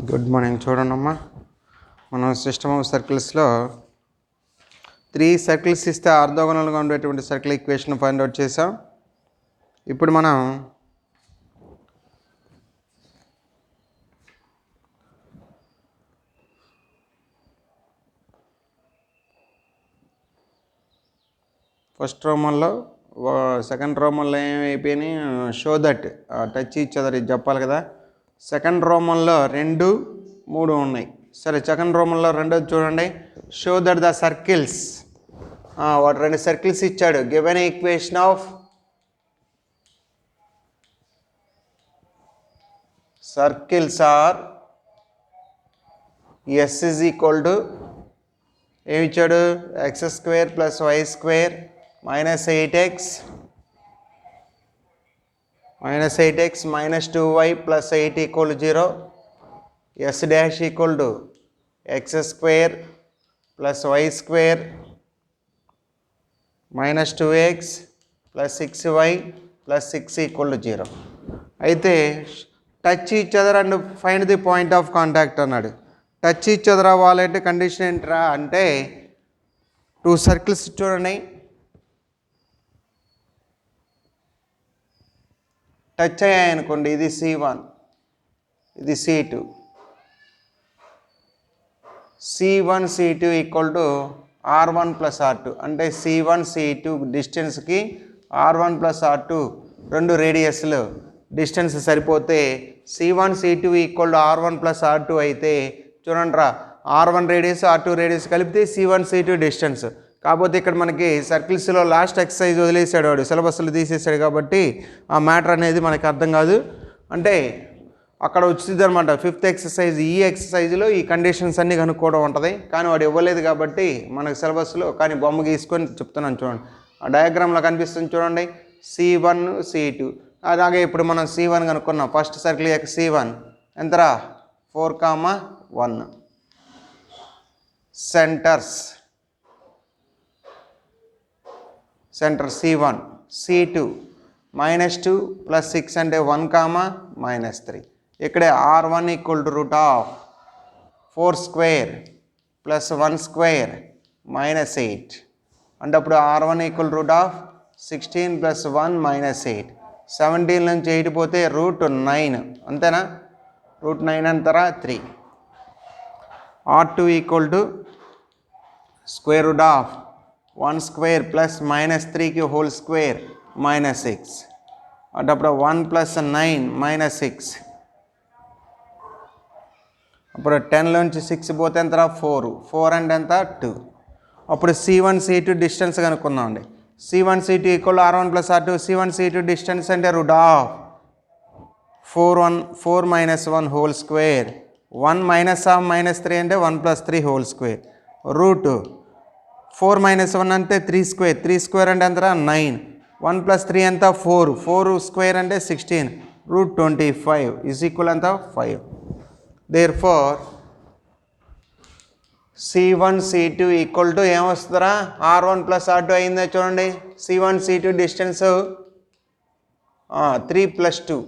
Good morning. చూడండమ్మా, మనం system of సర్కిల్స్లో 3 circles ఇస్తే ఆర్థోగోనల్గా ఉండేటువంటి సర్కిల్ ఈక్వేషన్ ఫైండ్ అవుట్ చేసాం. ఇప్పుడు మనం ఫస్ట్ రోమన్లో సెకండ్ రోమన్లో ఏమైపోయినాయి, show that touch each other ఇది చెప్పాలి కదా. సెకండ్ రోమన్లో 2, 3 ఉన్నాయి. సరే, సెకండ్ రోమన్లో రెండోది చూడండి. షో దట్ ద సర్కిల్స్, వాడు 2 సర్కిల్స్ ఇచ్చాడు. Given equation of circles are s is equal to ఏమి ఇచ్చాడు, x² + y² -8x -2y + 8 = 0. S dash equal to x² + y² -2x + 6y + 6 = 0. అయితే touch each other and find the point of contact అన్నాడు. Touch each other అవ్వాలంటే condition ఏంట్రా అంటే 2 circles చూడండి. Touch అయ్యాయనుకోండి, ఇది C1, ఇది C2. C1 C2 = R1 + R2. అంటే C1 C2 డిస్టెన్స్కి R1 + R2 2 రేడియస్లు distance సరిపోతే C1 C2 = R1 + R2 అయితే చూడండి రా, R1 రేడియస్ R2 రేడియస్ కలిపితే C1 C2 డిస్టెన్స్. కాకపోతే ఇక్కడ మనకి సర్కిల్స్లో లాస్ట్ ఎక్సర్సైజ్ వదిలేసాడు, వాడు సిలబస్లో తీసేసాడు కాబట్టి ఆ మ్యాటర్ అనేది మనకి అర్థం కాదు. అంటే అక్కడ వచ్చింది అనమాట 5th ఎక్సర్సైజ్. ఈ ఎక్సర్సైజ్లో ఈ కండిషన్స్ అన్నీ కనుక్కోవడం ఉంటుంది, కానీ వాడు ఇవ్వలేదు కాబట్టి మనకు సిలబస్లో. కానీ బొమ్మ గీసుకొని చెప్తున్నాను చూడండి. ఆ డయాగ్రామ్లో కనిపిస్తుంది చూడండి, C1 C2. అలాగే ఇప్పుడు మనం C1 కనుక్కున్నాం. ఫస్ట్ సర్కిల్ యొక్క C1 ఎంతరా, 4,1. Centre C1. C2 -2 + 6 అంటే 1, -3. ఇక్కడే R1 = √4² + 1² -8. అంటే అప్పుడు R1 = √16 + 1 -8. 17 నుంచి 8 పోతే √9, అంతేనా. √9 అంటారా 3. R2 = √1² + -3 whole square -6. అంటే అప్పుడు 1 + 9 -6. అప్పుడు 10 నుంచి 6 పోతే ఎంత, 4 అంటే ఎంత, 2. అప్పుడు C1 C2 డిస్టెన్స్ కనుక్కుందాం అండి. C1 C2 = R1 + R2. C1 C2 distance అంటే √4 -1 హోల్ స్క్వేర్. 1 -3 అంటే 1 + 3 హోల్ స్క్వేర్. √4 -1 అంటే 3². 3² అంటే ఎంత, 9. 1 + 3 ఎంత, 4² అంటే 16. √25 = ఎంత, 5. Therefore C1 C2 = ఏమొస్తుందిరా, R1 + R2 అయిందో చూడండి. C1 C2 distance 3 + 2,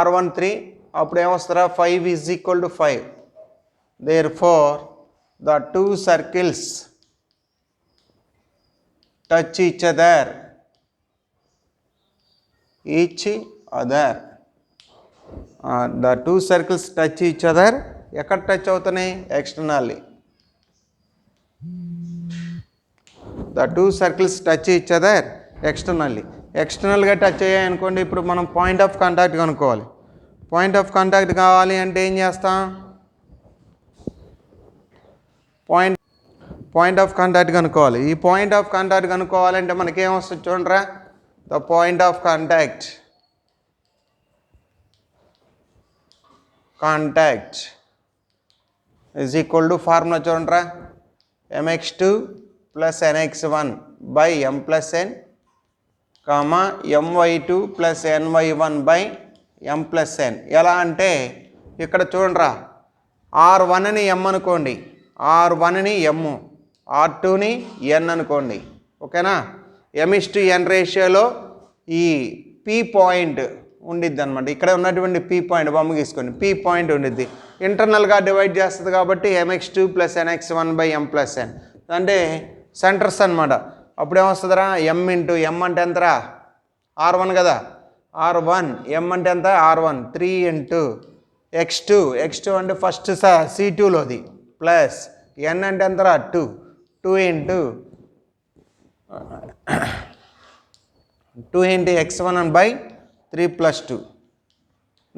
R1 3. అప్పుడు ఏమొస్తుందిరా, 5 = 5. Therefore the 2 circles touch each other. The 2 circles touch each other. ఎక్కడ టచ్ అవుతున్నాయి, externally. The 2 circles touch each other externally. ఎక్స్టర్నల్గా టచ్ అయ్యాయి అనుకోండి, ఇప్పుడు మనం పాయింట్ ఆఫ్ కాంటాక్ట్ కనుక్కోవాలి. పాయింట్ ఆఫ్ కాంటాక్ట్ కావాలి అంటే ఏం చేస్తాం, పాయింట్ ఆఫ్ కాంటాక్ట్ కనుక్కోవాలి. ఈ పాయింట్ ఆఫ్ కాంటాక్ట్ కనుక్కోవాలంటే మనకేమొస్తుంది చూడండిరా, the point of contact is equal to formula చూడండిరా, mx2 + nx1 / m + n, my2 + ny1 / m + n. ఎలా అంటే ఇక్కడ చూడండిరా, R1ని m అనుకోండి, R1ని m, R2ని n అనుకోండి, ఓకేనా. m:n రేషియోలో ఈ P పాయింట్ ఉండిద్ది అనమాట. ఇక్కడ ఉన్నటువంటి పీ పాయింట్ బొమ్మ గీసుకోండి, పీ పాయింట్ ఉండిద్ది. ఇంటర్నల్గా డివైడ్ చేస్తుంది కాబట్టి mx2 + nx1/m+n అంటే సెంటర్స్ అనమాట. అప్పుడేమొస్తుందిరా m ఇంటూ m అంటే ఎంతరా r1 కదా, r1 m అంటే ఎంత r1 3 ఇంటూ x2 అంటే ఫస్ట్ C2లోది ప్లస్ n అంటే ఎంతరా 2 into 2 into x1/3 + 2.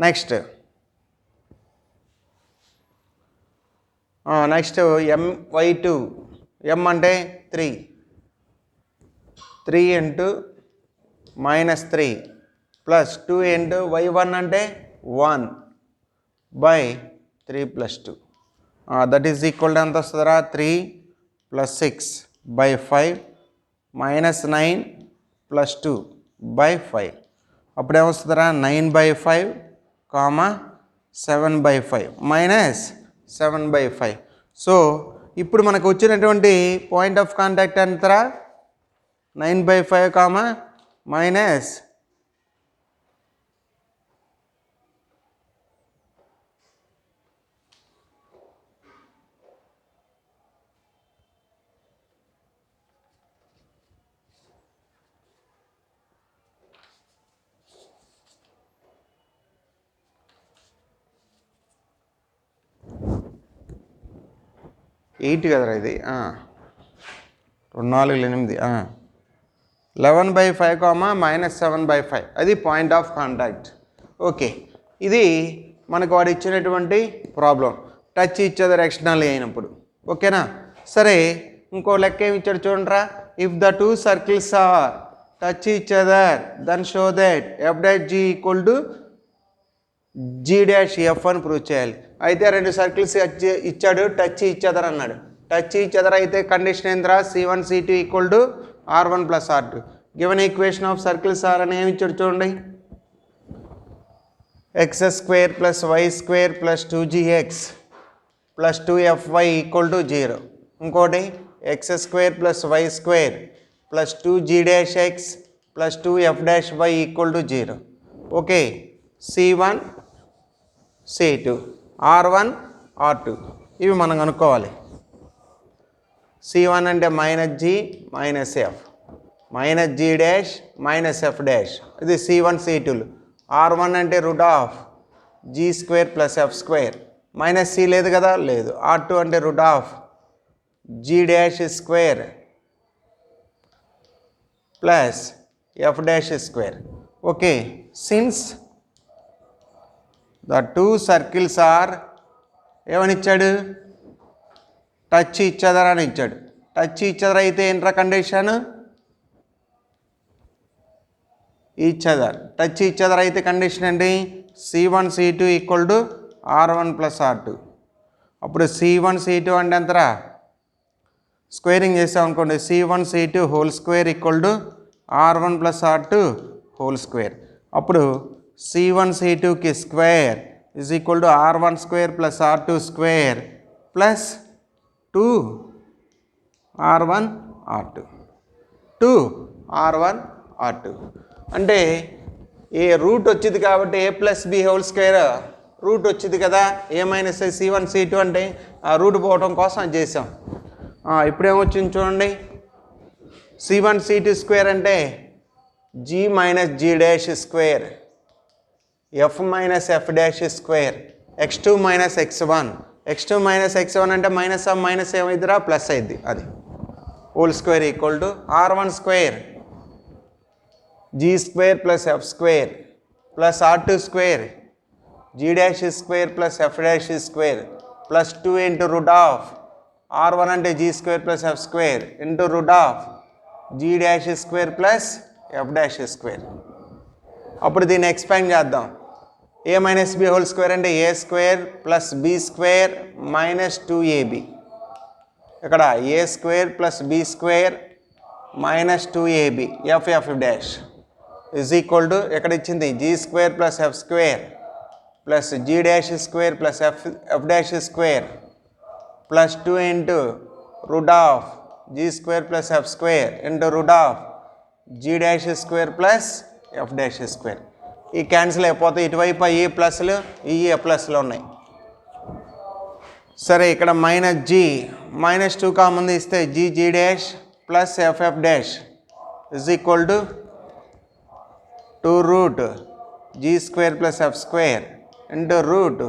Next y2 m అంటే 3 ఇంటూ -3 ప్లస్ 2 ఇంటూ y1 అంటే 1/3 + 2. దట్ ఈజ్ ఈక్వల్ టు ఎంత వస్తుందిరా 3 + 6/5 -9 + 2/5. అప్పుడేమొస్తుందిరా 9/5 7/5 -7/5. సో ఇప్పుడు మనకు వచ్చినటువంటి పాయింట్ ఆఫ్ కాంటాక్ట్ ఎంతరా 9/5 మైనస్ 8 కదరా ఇది 2 4 8 11/5 -7/5 అది పాయింట్ ఆఫ్ కాంటాక్ట్. ఓకే, ఇది మనకు వాడు ఇచ్చినటువంటి problem touch each other externally అయినప్పుడు. ఓకేనా, సరే ఇంకో లెక్క ఏమి ఇచ్చాడు చూడండిరా. If the 2 circles are touch each other then show that f' g = g' f అని ప్రూవ్ చేయాలి. అయితే 2 సర్కిల్స్ ఇచ్చాడు, టచ్ ఈచ్ అదర్ అన్నాడు. టచ్ ఈచ్ అదర్ అయితే కండిషన్ ఏంద్రా C1 C2 = r1 + r2. Given equation of circles are అని ఏమి ఇచ్చాడు చూడండి, x² + y² + 2gx + 2fy = 0. ఇంకోటి x² + y² + 2g' + 2f' = 0. Okay, C1 C2 r1 r2 ఇవి మనం కనుక్కోవాలి. C1 అంటే -g - f -g' -f', ఇది C1 C2లు. r1 అంటే √g² + f² మైనస్ c లేదు కదా, లేదు. r2 అంటే √g'² plus f'². Okay, since the 2 circles are ఏమని ఇచ్చాడు, టచ్ ఈచ్ అదర్ అని ఇచ్చాడు. టచ్ ఈచ్ అదర్ అయితే ఏంట్రా condition, each other. Touch each other అయితే కండిషన్ ఏంటి, C1 C2 = r1 + r2. అప్పుడు C1 C2 అంటే ఎంతరా, స్క్వేరింగ్ చేసాం అనుకోండి, C1 C2 2 = r1 + r2 2. అప్పుడు C1 C2కి square = r1² + r2² plus 2 r1 r2 2 r1 r2 అంటే ఏ రూట్ వచ్చింది కాబట్టి a + b² రూట్ వచ్చింది కదా, a - C1 C2 అంటే ఆ రూట్ పోవడం కోసం అది చేసాం. ఇప్పుడేమొచ్చింది చూడండి, C1 C2² అంటే g - g'² f - f'² x2 - x1 అంటే మైనస్ ఆఫ్ మైనస్ ఏమైందిరా ప్లస్ అయింది, అది (² = r1² g² + f² plus r2² g'² + f'² plus 2 into √r1 అంటే g² + f² into √g'² plus f'². అప్పుడు దీన్ని ఎక్స్పాండ్ చేద్దాం. a - b² అంటే a² + b² - 2ab. ఇక్కడ a² + b² - 2ab f' is equal to ఎక్కడ ఇచ్చింది g² + f² plus g'² plus f'² plus 2 into √g² + f² into √g'² plus f'². ఈ cancel అయిపోతాయి. ఇటువైపు ఈ ప్లస్లు ఈ ప్లస్లు ఉన్నాయి. సరే ఇక్కడ మైనస్ జీ -2 కామన్ తీస్తే G dash plus F dash is equal to 2 root G square plus F square into root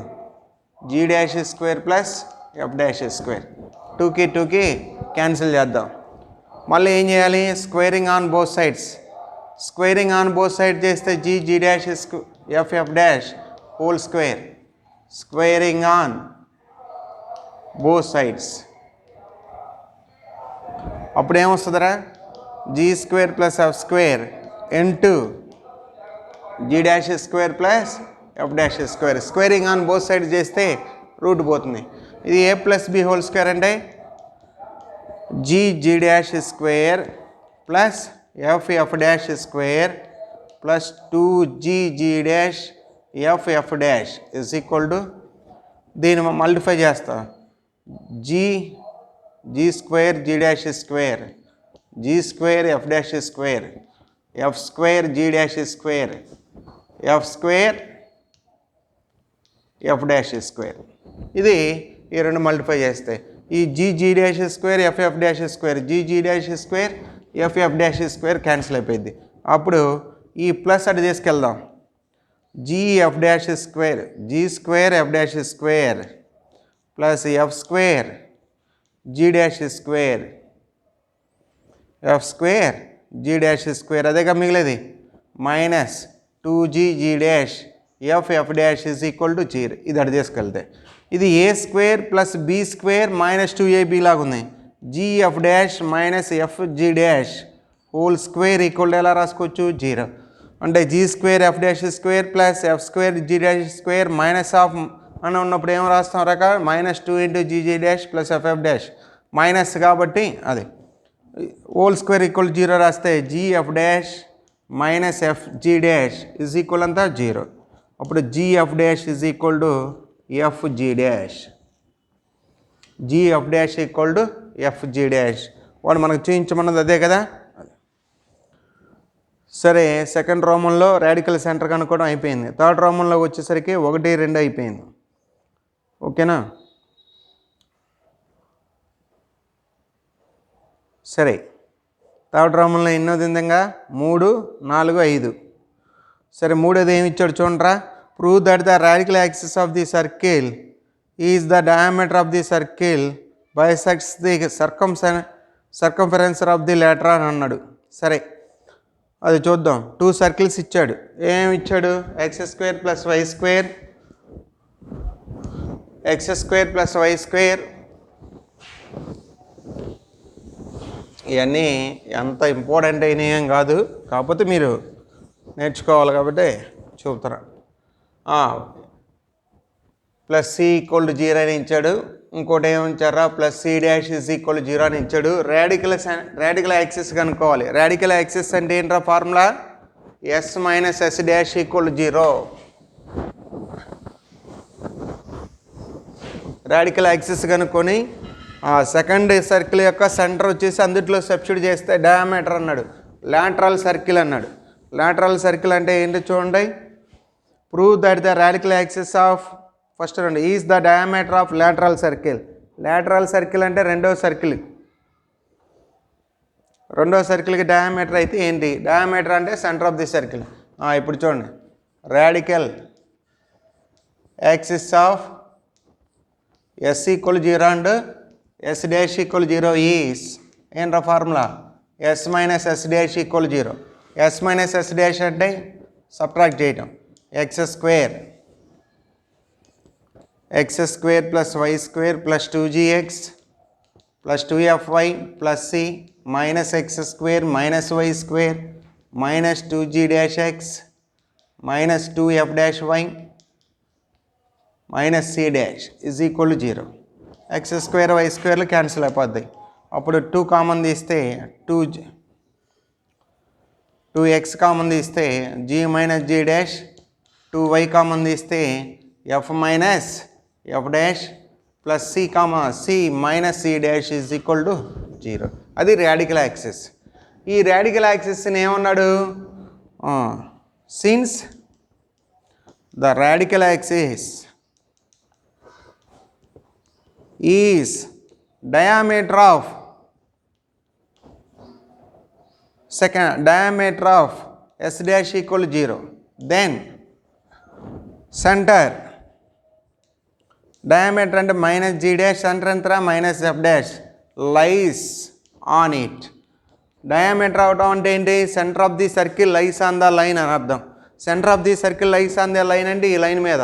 G dash square plus F dash square. 2కి క్యాన్సిల్ చేద్దాం. మళ్ళీ ఏం చేయాలి? Squaring on both sides. Squaring on both side చేస్తే G dash F dash whole square. Squaring on both sides అప్పుడు ఏమొస్తుందిరా? G square plus F square into G dash square plus F dash square. Squaring on both side చేస్తే root పోతుంది. ఇది A plus B whole square అంటే G dash square plus F dash square plus 2జీ dash F dash is equal to దీన్ని multiply చేస్తా. G square G dash square G square F dash square F square G dash square F square F dash square. ఇది ఈ రెండు multiply చేస్తే ఈ G dash square F dash square G dash square F dash square cancel అయిపోయింది. అప్పుడు ఈ plus అటు తీసుకెళ్దాం. G F dash square G square F dash square plus F square G dash square F square G dash square అదేగా మిగిలేది -2g G dash F dash is equal to 0. ఇది అటు తీసుకెళ్తే ఇది A square plus B square -2ab లాగా ఉంది. G F dash minus F G dash whole square equal to ఎలా రాసుకోవచ్చు? 0. అంటే G square F dash square plus F square G dash square minus of అని ఉన్నప్పుడు ఏం రాస్తాం రక -2 into G dash plus F dash minus కాబట్టి అది హోల్ స్క్వేర్ ఈక్వల్ 0 రాస్తే g f dash minus F G dash is equal అంతా 0. అప్పుడు g f dash is equal to f G dash g f dash equal to f G dash. వాడు మనకు చూపించమన్నది అదే కదా. సరే సెకండ్ రోమన్లో రాడికల్ సెంటర్ కనుక్కోవడం అయిపోయింది. థర్డ్ రోమన్లోకి వచ్చేసరికి 1, 2 అయిపోయింది. ఓకేనా? సరే థర్డ్ రోమన్లో ఎన్నోది విధంగా 3, 4, 5. సరే మూడోది ఏమి ఇచ్చాడు చూడరా. Prove that the radical axis of the circle is the diameter of the circle bisects the circumference of the later అని అన్నాడు. సరే అది చూద్దాం. 2 సర్కిల్స్ ఇచ్చాడు. ఏమి ఇచ్చాడు? X square plus why square x square plus why square. ఇవన్నీ ఎంత ఇంపార్టెంట్ అయినాయి ఏం కాదు, కాకపోతే మీరు నేర్చుకోవాలి కాబట్టి చూపుతున్నా. ప్లస్ సి ఈక్వల్ టు 0 అని ఇచ్చాడు. ఇంకోటి ఏమి ఇచ్చారా? Plus c dash is equal 0 అని ఇచ్చాడు. రాడికల్ యాక్సిస్ కనుక్కోవాలి. రాడికల్ యాక్సిస్ అంటే ఏంట్రా formula? Yes minus yes dash equal 0. Radical axis కనుక్కొని సెకండ్ సర్కిల్ యొక్క సెంటర్ వచ్చేసి అందుట్లో సబ్స్టిట్యూట్ చేస్తే డయామీటర్ అన్నాడు. లాటరల్ సర్కిల్ అన్నాడు. లాటరల్ సర్కిల్ అంటే ఏంటో చూడండి. Prove that the radical axis of first రండి is the diameter of lateral circle. Lateral circle అంటే రెండవ సర్కిల్కి డయామీటర్ అయితే ఏంటి? డయామీటర్ అంటే సెంటర్ ఆఫ్ ది సర్కిల్. ఇప్పుడు చూడండి. Radical axis of S equal 0 and S dash equal 0 is ఏంట్రా formula? Yes minus yes dash equal 0. S minus yes dash అంటే subtract చేయటం. X square plus why square plus 2gx plus 2fy plus C minus X square minus Y square minus 2g dash X minus 2f dash Y minus C dash is equal 0. X square Y స్క్వేర్లు cancel అయిపోద్ది. అప్పుడు 2 common తీస్తే 2x common తీస్తే g minus g dash 2y common తీస్తే f minus f dash plus C minus C dash is equal to 0. అది radical axis. ఈ radical యాక్సిస్ని ఏమన్నాడు? Since the radical axis is diameter of diameter of S dash equal to 0, then center diameter and minus G dash, center and minus F dash lies on it. Diameter అవటం అంటే ఏంటి? Centre of the circle lies on the line అని అర్థం. Centre of the circle lies on the line అంటే ఈ line మీద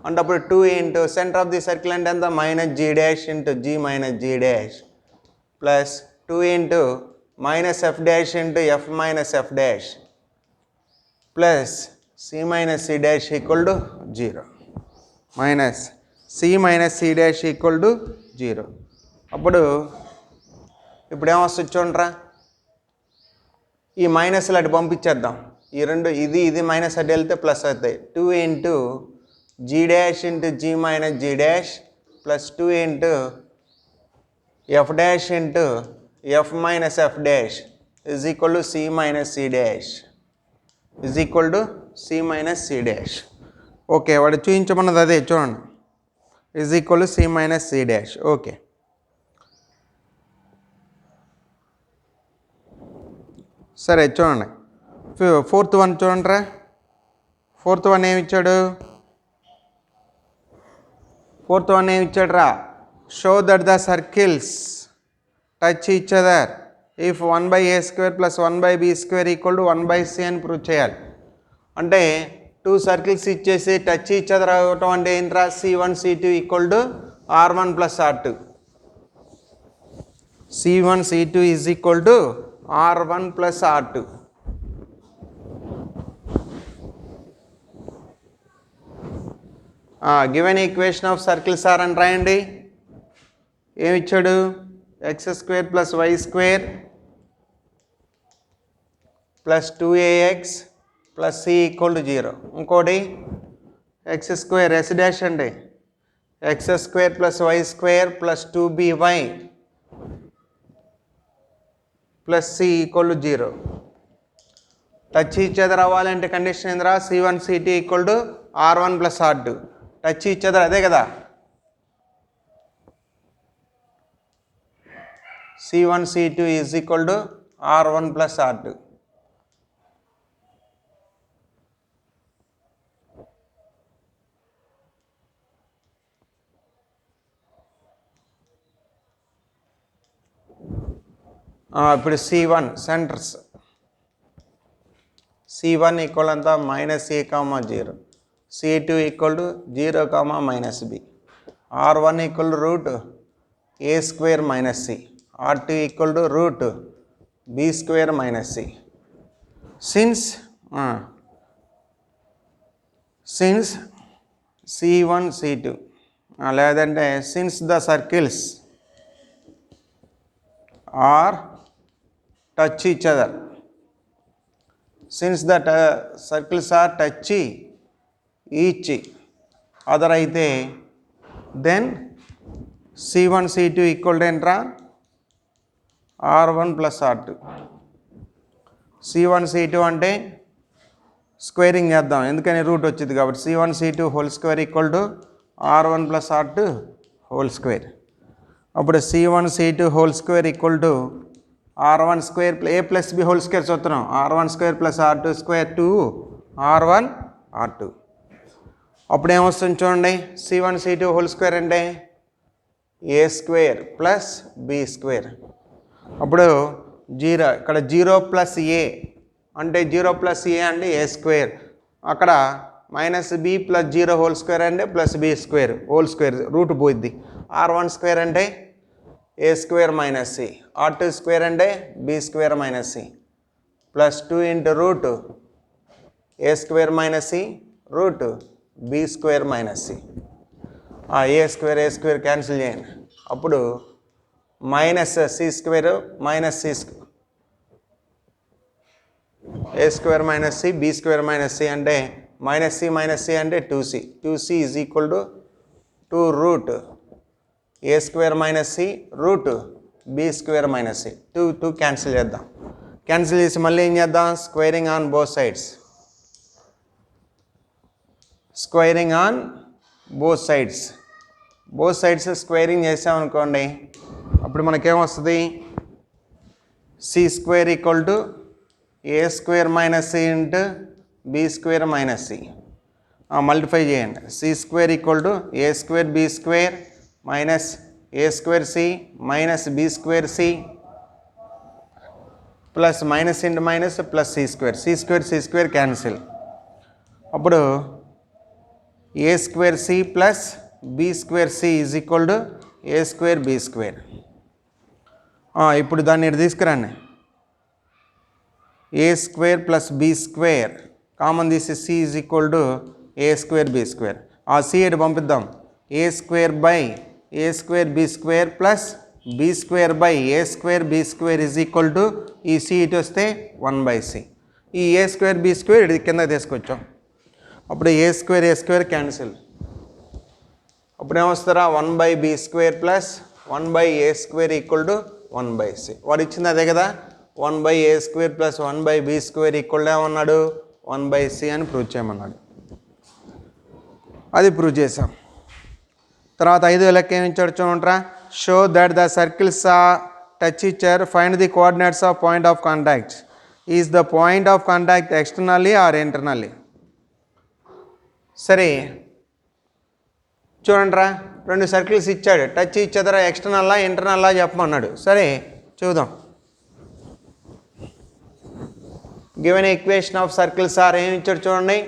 అంటే అప్పుడు 2 into centre of the circle అంటే ఎంత? Minus g dash into g minus g dash plus 2 into minus f dash into f minus f dash plus C minus C dash equal to 0 minus c minus C dash equal to 0. అప్పుడు ఇప్పుడు ఏమొస్తుంది చూడరా, ఈ మైనస్లు అటు పంపించేద్దాం. ఈ రెండు ఇది మైనస్ అటు వెళ్తే ప్లస్ అవుతాయి. 2 into G dash into g minus g dash plus 2 into f dash into f minus f dash is equal to c minus C dash is equal to c minus C dash. Okay, వాడు చూపించమన్నది అదే చూడండి, is equal to c minus C dash. Okay, సరే చూడండి. Fourth one చూడండి రా. Fourth one ఏమి ఇచ్చాడు? ఫోర్త్ వన్ ఏమి ఇచ్చాడు రా? Show that the circles touch each other if 1/a² plus 1/b² equal to 1/c అని ప్రూవ్ చేయాలి. అంటే 2 సర్కిల్స్ ఇచ్చేసి టచ్ ఈచ్ అదర్ అవ్వటం అంటే ఏంట్రా? C1 C2 equal to R1 plus R2. C1 C2 is equal to R1 plus R2. Given equation of circles are అని రాయండి. ఏమి ఇచ్చాడు? x² plus y² plus 2ax plus c equal to 0. ఇంకోటి x² s dash అండి, x² plus y² plus 2by plus c equal to 0. Touch each other అవ్వాలంటే condition ఏందిరా? C1 C2 equal to R1 plus R2. Touch each other అదే కదా, C1 C2 is equal to R1 plus R2. ఇప్పుడు C1 centres, C1 equal అంతా minus a, 0, C2 equal to 0, -b, R1 equal to root a² minus c, R2 equal to root b² minus c. Since C1 C2 లేదంటే since the circles are touch each other, since the circles are touch each other అయితే then C1 C2 equal to ఏంట్రా? R1 plus R2. C1 C2 అంటే squaring చేద్దాం, ఎందుకని route వచ్చింది కాబట్టి. C1 C2 whole square equal to R1 plus R2 whole square. అప్పుడు C1 C2 whole square equal to R1 square a plus b whole square చూస్తున్నాం, R1 square plus R2 square to R1 R2. అప్పుడు ఏమొస్తుంది చూడండి, C1 C2 whole square అంటే a² plus b². అప్పుడు 0, ఇక్కడ 0 plus a అంటే 0 plus a అంటే a², అక్కడ minus b plus 0 whole square అంటే plus b² whole square, root పోయిద్ది. R1 స్క్వేర్ అంటే a² minus c, R2 square అంటే b² minus c plus 2 into root a² minus c root b² minus c. a² cancel చేయండి, అప్పుడు minus c² minus c, a² minus c b² minus c అంటే minus c అంటే 2c, 2c is equal to 2 root a² minus c root b² minus c. 2 cancel చేద్దాం, cancel చేసి మళ్ళీ ఏం చేద్దాం? Squaring on both sides. Squaring on both sides squaring చేసామనుకోండి, అప్పుడు మనకేమొస్తుంది, C square equal to A square minus C into B square minus C. Multiply చేయండి. C square equal to A square B square minus A square C minus B square C plus minus into minus plus C square cancel. అప్పుడు A square C plus B square C is equal to A square B square. ఇప్పుడు దాన్ని ఇటు తీసుకురండి. A square plus B square common తీసి C is equal to A square B square. ఆ C ఇటు పంపిద్దాం. A square by A square B square plus B square by A square B square is equal to ఈ C ఇటు వస్తే 1/c. ఈ ఏ square B square ఇది కింద తీసుకొచ్చాం. అప్పుడు ఏ స్క్వేర్ క్యాన్సిల్. అప్పుడు ఏమొస్తారా 1/b square plus 1/a square equal to 1/c. వాడు ఇచ్చింది అదే కదా, 1/a square plus 1/b square equal to ఏమన్నాడు 1/c అని ప్రూవ్ చేయమన్నాడు. అది ప్రూవ్ చేసాం. తర్వాత 5 లెక్క ఏమి ఇచ్చాడు చూడండిరా. Show that the circles touch each other, find the coordinates of point of contact. Is the point of contact externally or internally? సరే చూడండిరా, 2 సర్కిల్స్ ఇచ్చాడు. టచ్ ఈచ్ అదర్ ఎక్స్టర్నల్లా ఇంటర్నల్లా చెప్పమన్నాడు. సరే చూద్దాం. Given equation of circles are ఏమి ఇచ్చాడు చూడండి.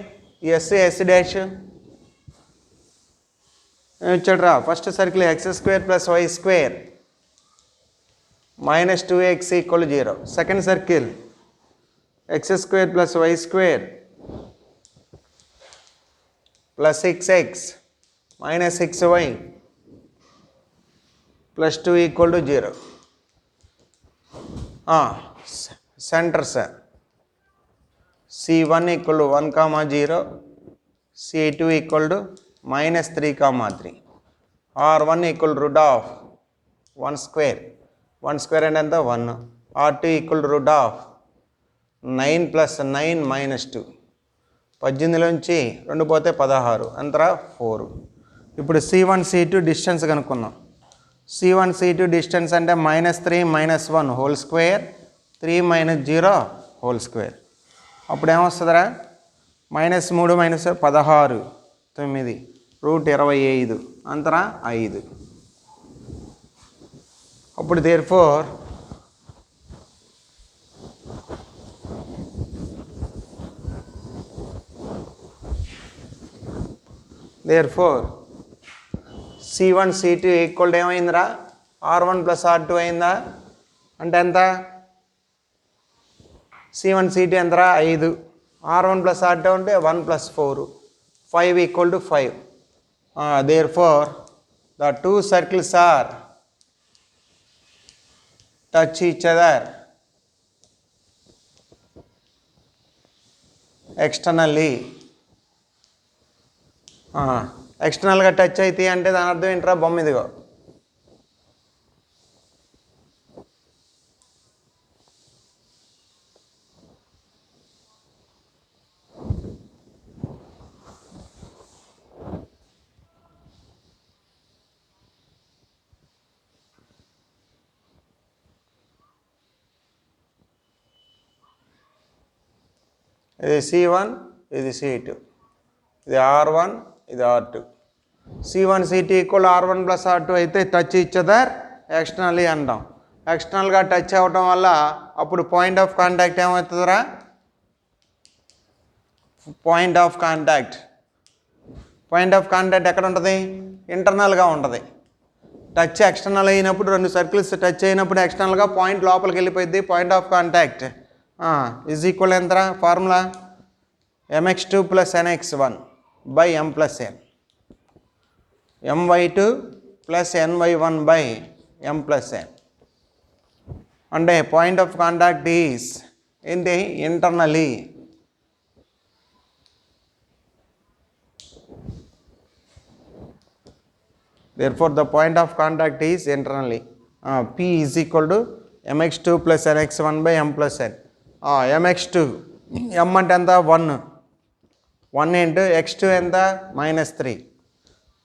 ఎస్ డాష్ ఏమి ఇచ్చాడు రా. First circle x square plus why square minus 2x equal 0. Second circle x square plus why square plus 6x minus 6y plus 2 equal to 0. Centre sir C1 equal to 1, 0, C2 equal to minus 3, 3. R1 equal root of 1 square. 1 square and then 1. R2 equal root of 9 plus 9 minus 2. 18 నుంచి 2 పోతే 16 అంతరా 4. ఇప్పుడు C1 C2 distance కనుక్కుందాం. C1 C2 distance అంటే -3 - 1 whole square 3 - 0 whole square. అప్పుడు ఏమొస్తుందిరా -3 - 16 9 √25 అంతరా 5. అప్పుడు therefore C1 C2 equal ఏమైందిరా R1 + R2 అయిందా? అంటే ఎంత? C1 C2 ఎంతరా 5. R1 + R2 అంటే 1 + 4 5 equal to 5. Therefore the two circles are touch each other externally. ఎక్స్టర్నల్గా టచ్ అవుతాయి అంటే దాని అర్థం ఏంట్రా, బొమ్మ ఇదిగో. ఇది C1, ఇది C2, ఇది R1, ఇది R2. C1 C2 equal R1 + R2 అయితే టచ్ ఈచ్ అదర్ ఎక్స్టర్నల్లీ అంటాం. ఎక్స్టర్నల్గా టచ్ అవ్వటం వల్ల అప్పుడు పాయింట్ ఆఫ్ కాంటాక్ట్ ఏమవుతుందిరా, పాయింట్ ఆఫ్ కాంటాక్ట్ ఎక్కడ ఉంటుంది? ఇంటర్నల్గా ఉంటుంది. టచ్ ఎక్స్టర్నల్ అయినప్పుడు 2 సర్కిల్స్ టచ్ అయినప్పుడు ఎక్స్టర్నల్గా పాయింట్ లోపలికి వెళ్ళిపోయింది. Point of contact is equal ఎంతరా formula mx2 + nx1 / m + n, my2 + ny1 / m + n. అంటే పాయింట్ ఆఫ్ కాంటాక్ట్ ఈజ్ ఏంటి? Internally. therefore the point of contact is internally. P is equal to mx2 + nx1 / m + n. mx2 m అంటే ఎంత 1, 1 into x2 ఎంత -3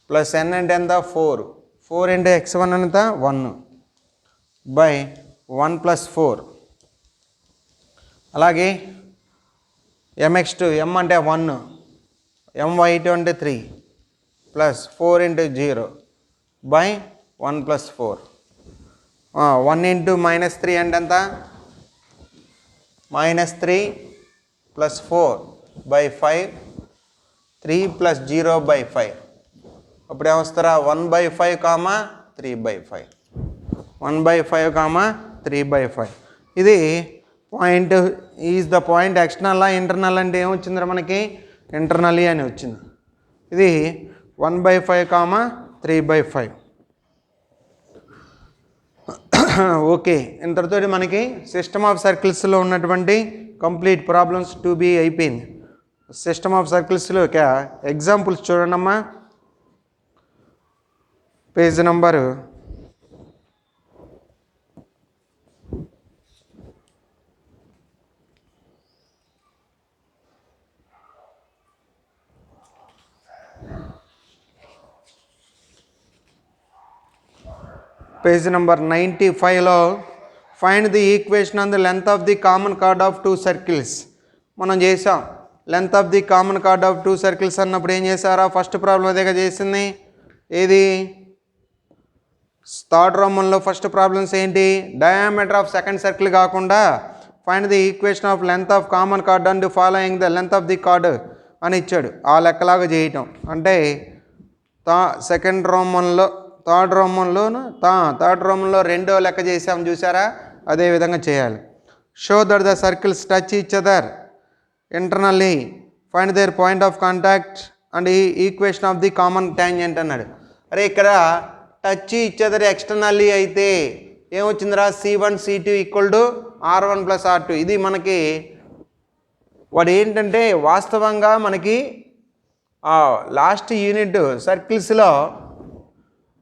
plus n అంటే ఎంత 4 into x1 ఎంత 1 by 1 plus 4. అలాగే mx2 m అంటే 1 my2 అంటే 3 plus 4 into 0 by 1 plus 4. 1 into -3 అంటే ఎంత -3 ప్లస్ 4 బై 5 3 ప్లస్ 0 బై 5. అప్పుడు ఏమొస్తారా 1/5 కామా 3/5 1/5 కామా 3/5. ఇది point is the point external internal అంటే ఏమొచ్చిందిరా మనకి ఇంటర్నల్లీ అని వచ్చింది. ఇది 1/5 కామా 3/5. ఓకే, ఇంతటితో మనకి సిస్టమ్ ఆఫ్ సర్కిల్స్లో ఉన్నటువంటి కంప్లీట్ ప్రాబ్లమ్స్ 2B అయిపోయింది. సిస్టమ్ ఆఫ్ సర్కిల్స్లో ఎగ్జాంపుల్స్ చూడండమ్మా. పేజ్ నంబరు 95లో find the equation on the length of the common chord of 2 circles మనం చేసాం. Length of the common chord of 2 circles అన్నప్పుడు ఏం చేశారా, ఫస్ట్ ప్రాబ్లం అదేగా చేసింది. ఏది థర్డ్ రోమన్లో ఫస్ట్ ప్రాబ్లమ్స్ ఏంటి, డయామీటర్ ఆఫ్ సెకండ్ సర్కిల్ కాకుండా find the equation of length of common chord and following the length of the chord అని ఇచ్చాడు. ఆ లెక్కలాగా చేయటం అంటే థర్డ్ రోమన్లో రెండో లెక్క చేసాం చూసారా, అదే విధంగా చేయాలి. Show that the circles touch each other internally, find their point of contact and equation of the common tangent అన్నాడు. అరే ఇక్కడ టచ్ ఈచ్ అదర్ ఎక్స్టర్నల్లీ అయితే ఏమొచ్చిందిరా, C1 C2 = R1 + R2. ఇది మనకి వాడు ఏంటంటే వాస్తవంగా మనకి లాస్ట్ యూనిట్ సర్కిల్స్లో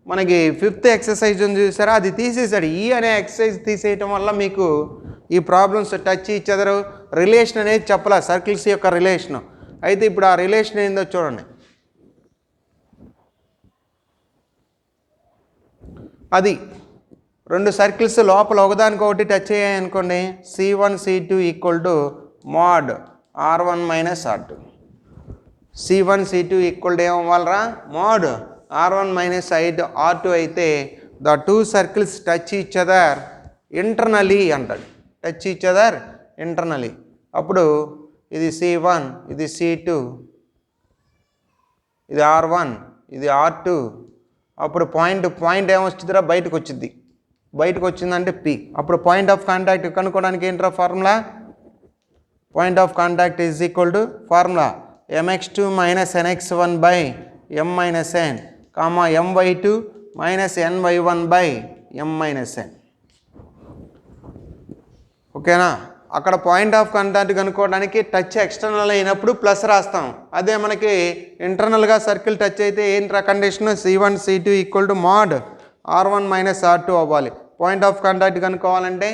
మనకి 5th ఎక్సర్సైజ్ ఉంది చూసారా, అది తీసేసాడు. ఈ అనే ఎక్సర్సైజ్ తీసేయటం వల్ల మీకు ఈ problems touch each other relation అనేది చెప్పలే, సర్కిల్స్ యొక్క రిలేషన్. అయితే ఇప్పుడు ఆ రిలేషన్ ఏందో చూడండి. అది రెండు సర్కిల్స్ లోపల ఒకదానికొకటి టచ్ అయ్యాయి అనుకోండి, C1 C2 = mod R1 - R2. C1 C2 ఏమవ్వాలరా, mod R1 - R2 అయితే the 2 circles touch each other internally అంటాడు. Touch each other internally. అప్పుడు ఇది C1 ఇది C2 ఇది R1 ఇది R2. అప్పుడు పాయింట్ ఏమొస్తుందిరా, బయటకు వచ్చింది. బయటకు వచ్చిందంటే P. అప్పుడు పాయింట్ ఆఫ్ కాంటాక్ట్ కనుక్కోవడానికి ఏంట్రా formula, point of contact = formula mx2 - nx1 / m - n, my2 - ny1 / m - n. ఓకేనా. అక్కడ పాయింట్ ఆఫ్ కాంటాక్ట్ కనుక్కోవడానికి టచ్ ఎక్స్టర్నల్ అయినప్పుడు ప్లస్ రాస్తాం. అదే మనకి ఇంటర్నల్గా సర్కిల్ టచ్ అయితే ఏంట్రా condition, C1 C2 = mod R1 - R2 అవ్వాలి. పాయింట్ ఆఫ్ కాంటాక్ట్ కనుక్కోవాలంటే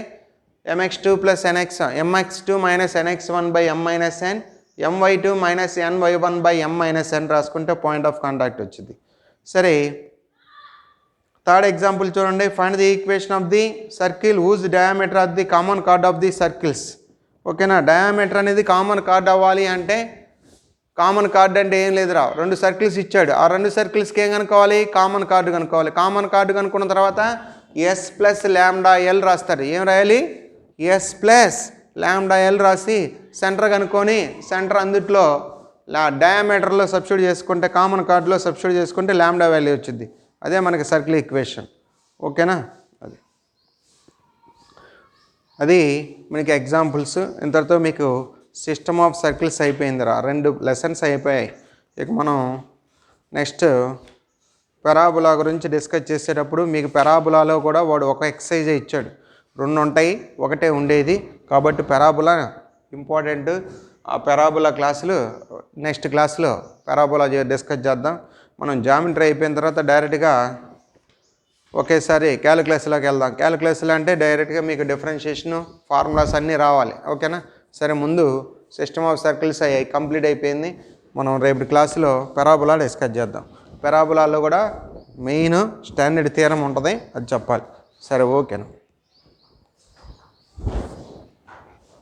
mx2 - nx1 / m - n, my2 - ny1 / m - n రాసుకుంటే పాయింట్ ఆఫ్ కాంటాక్ట్ వచ్చింది. సరే, థర్డ్ ఎగ్జాంపుల్ చూడండి. Find the equation of the circle whose diameter of the common chord of the circles. ఓకేనా. Diameter అనేది common chord అవ్వాలి అంటే, common card అంటే ఏం లేదురా, రెండు సర్కిల్స్ ఇచ్చాడు. ఆ రెండు సర్కిల్స్కి ఏం కనుక్కోవాలి, కామన్ కార్డు కనుక్కోవాలి. కామన్ కార్డు కనుక్కున్న తర్వాత S + λl రాస్తారు. ఏం రాయాలి, S + λl రాసి సెంటర్ కనుక్కొని సెంటర్ అందుట్లో డయామీటర్లో సబ్స్టిట్యూట్ చేసుకుంటే, కామన్ కార్డులో సబ్స్టిట్యూట్ చేసుకుంటే లాంబ్డా వాల్యూ వచ్చింది. అదే మనకి సర్కిల్ ఈక్వేషన్. ఓకేనా. అది మనకి ఎగ్జాంపుల్స్. ఇంతటితో మీకు సిస్టమ్ ఆఫ్ సర్కిల్స్ అయిపోయిందిరా, 2 లెసన్స్ అయిపోయాయి. ఇక మనం నెక్స్ట్ పెరాబులా గురించి డిస్కస్ చేసేటప్పుడు మీకు పెరాబులాలో కూడా వాడు ఒక ఎక్సర్సైజే ఇచ్చాడు. 2 ఉంటాయి, ఒకటే ఉండేది. కాబట్టి పెరాబులా ఇంపార్టెంట్. ఆ పెరాబులా క్లాసులు నెక్స్ట్ క్లాస్లో పెరాబులా డిస్కస్ చేద్దాం. మనం జామెట్రీ అయిపోయిన తర్వాత డైరెక్ట్గా ఒకేసారి క్యాలిక్యులస్లోకి వెళ్దాం. క్యాలిక్యులస్లో అంటే డైరెక్ట్గా మీకు డిఫరెన్షియేషను ఫార్ములాస్ అన్నీ రావాలి. ఓకేనా. సరే, ముందు సిస్టమ్ ఆఫ్ సర్కిల్స్ కంప్లీట్ అయిపోయింది. మనం రేపటి క్లాసులో పెరాబోలా డిస్కస్ చేద్దాం. పెరాబోలాలో కూడా మెయిన్ స్టాండర్డ్ థియరం ఉంటుంది, అది చెప్పాలి. సరే, ఓకేనా.